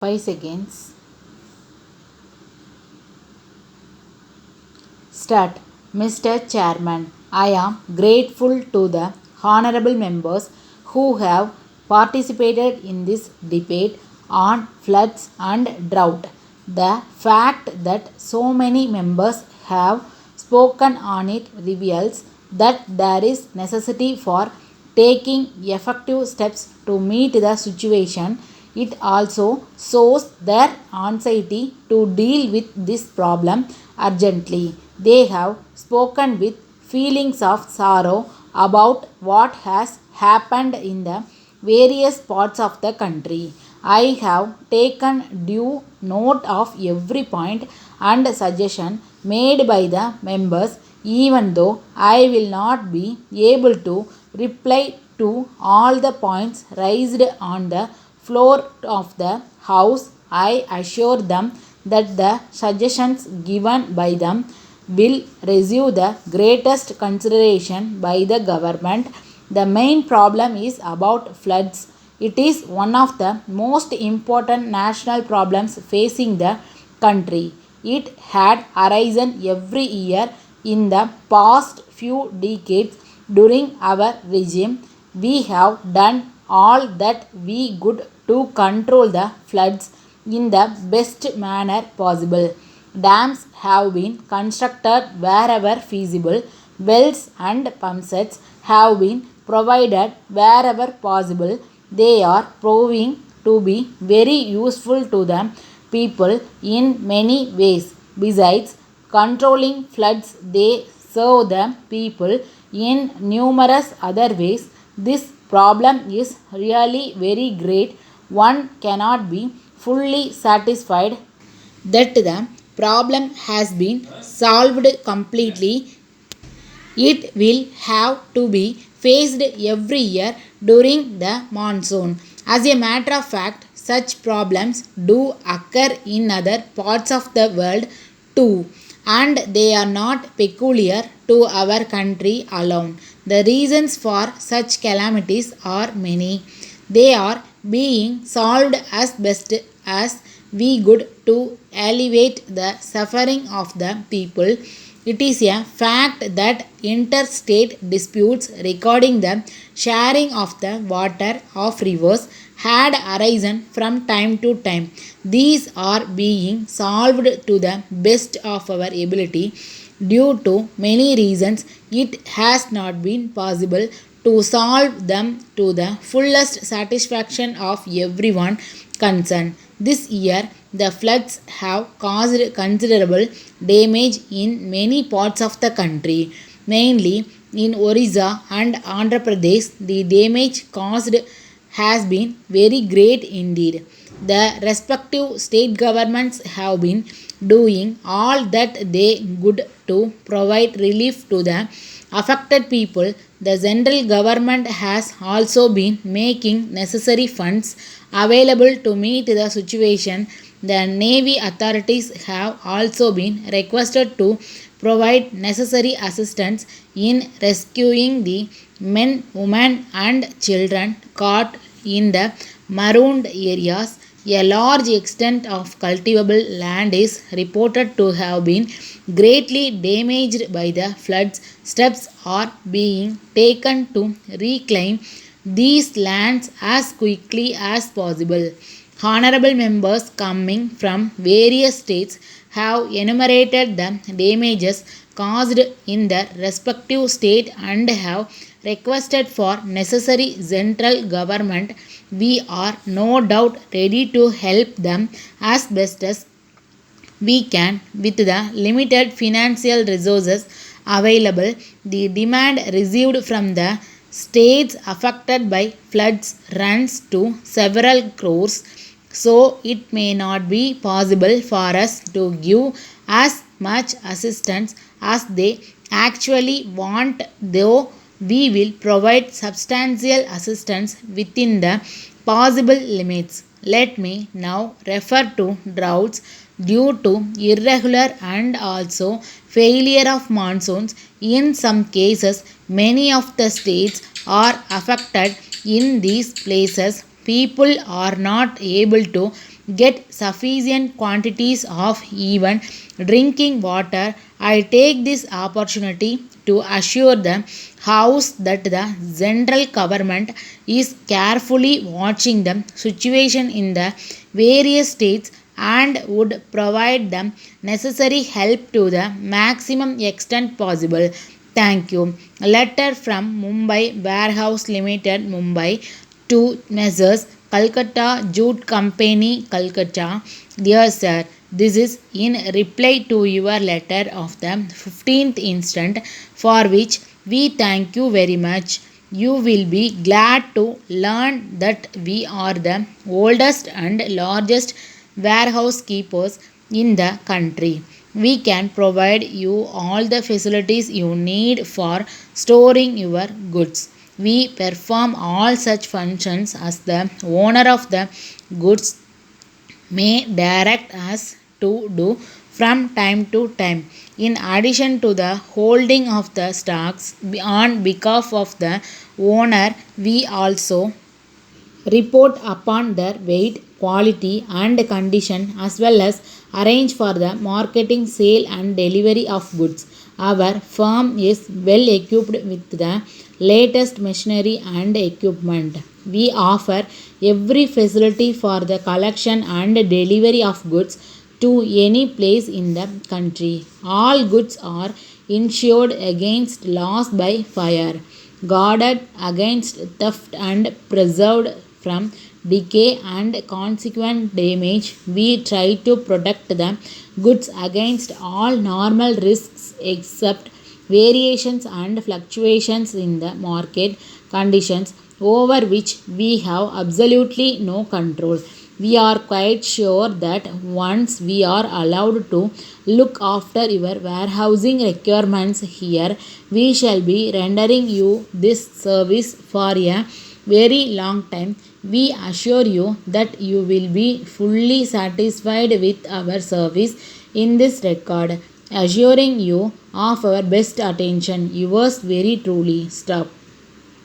5 seconds. Start. Mr. Chairman, I am grateful to the honorable members who have participated in this debate on floods and drought. The fact that so many members have spoken on it reveals that there is necessity for taking effective steps to meet the situation. It also shows their anxiety to deal with this problem urgently. They have spoken with feelings of sorrow about what has happened in the various parts of the country. I have taken due note of every point and suggestion made by the members, even though I will not be able to reply to all the points raised on the floor of the House. I assure them that the suggestions given by them will receive the greatest consideration by the government. The main problem is about floods. It is one of the most important national problems facing the country. It had arisen every year in the past few decades during our regime. We have done all that we could to control the floods in the best manner possible. Dams have been constructed wherever feasible. Wells and pump sets have been provided wherever possible. They are proving to be very useful to the people in many ways. Besides controlling floods, they serve the people in numerous other ways. This problem is really very great. One cannot be fully satisfied that the problem has been solved completely. It will have to be faced every year during the monsoon. As a matter of fact, such problems do occur in other parts of the world too, and they are not peculiar to our country alone. The reasons for such calamities are many. They are being solved as best as we could to alleviate the suffering of the people. It is a fact that interstate disputes regarding the sharing of the water of rivers had arisen from time to time. These are being solved to the best of our ability. Due to many reasons, it has not been possible to solve them to the fullest satisfaction of everyone concerned. This year, the floods have caused considerable damage in many parts of the country, mainly in Orissa and Andhra Pradesh. The damage caused has been very great indeed. The respective state governments have been doing all that they could to provide relief to the affected people. The central government has also been making necessary funds available to meet the situation. The Navy authorities have also been requested to provide necessary assistance in rescuing the men, women, and children caught in the marooned areas. A large extent of cultivable land is reported to have been greatly damaged by the floods. Steps are being taken to reclaim these lands as quickly as possible. Honorable members coming from various states have enumerated the damages caused in their respective state and have requested for necessary central government. We are no doubt ready to help them as best as we can with the limited financial resources available. The demand received from the states affected by floods runs to several crores, so it may not be possible for us to give as much assistance as they actually want, though we will provide substantial assistance within the possible limits. Let me now refer to droughts. Due to irregular and also failure of monsoons in some cases, many of the states are affected. In these places, people are not able to get sufficient quantities of even drinking water. I take this opportunity to assure the House that the central government is carefully watching the situation in the various states and would provide the necessary help to the maximum extent possible. Thank you. Letter from Mumbai Warehouse Limited, Mumbai, to Messrs. Calcutta Jute Company, Calcutta. Dear Sir, this is in reply to your letter of the 15th instant, for which we thank you very much. You will be glad to learn that we are the oldest and largest warehouse keepers in the country. We can provide you all the facilities you need for storing your goods. We perform all such functions as the owner of the goods may direct us to do from time to time. In addition to the holding of the stocks on behalf of the owner, we also report upon their weight, quality, and condition, as well as arrange for the marketing, sale, and delivery of goods. Our firm is well equipped with the latest machinery and equipment. We offer every facility for the collection and delivery of goods to any place in the country. All goods are insured against loss by fire, guarded against theft, and preserved from decay and consequent damage. We try to protect the goods against all normal risks except variations and fluctuations in the market conditions over which we have absolutely no control. We are quite sure that once we are allowed to look after your warehousing requirements here, we shall be rendering you this service for a very long time. We assure you that you will be fully satisfied with our service in this record, assuring you of our best attention. Yours very truly, Stop.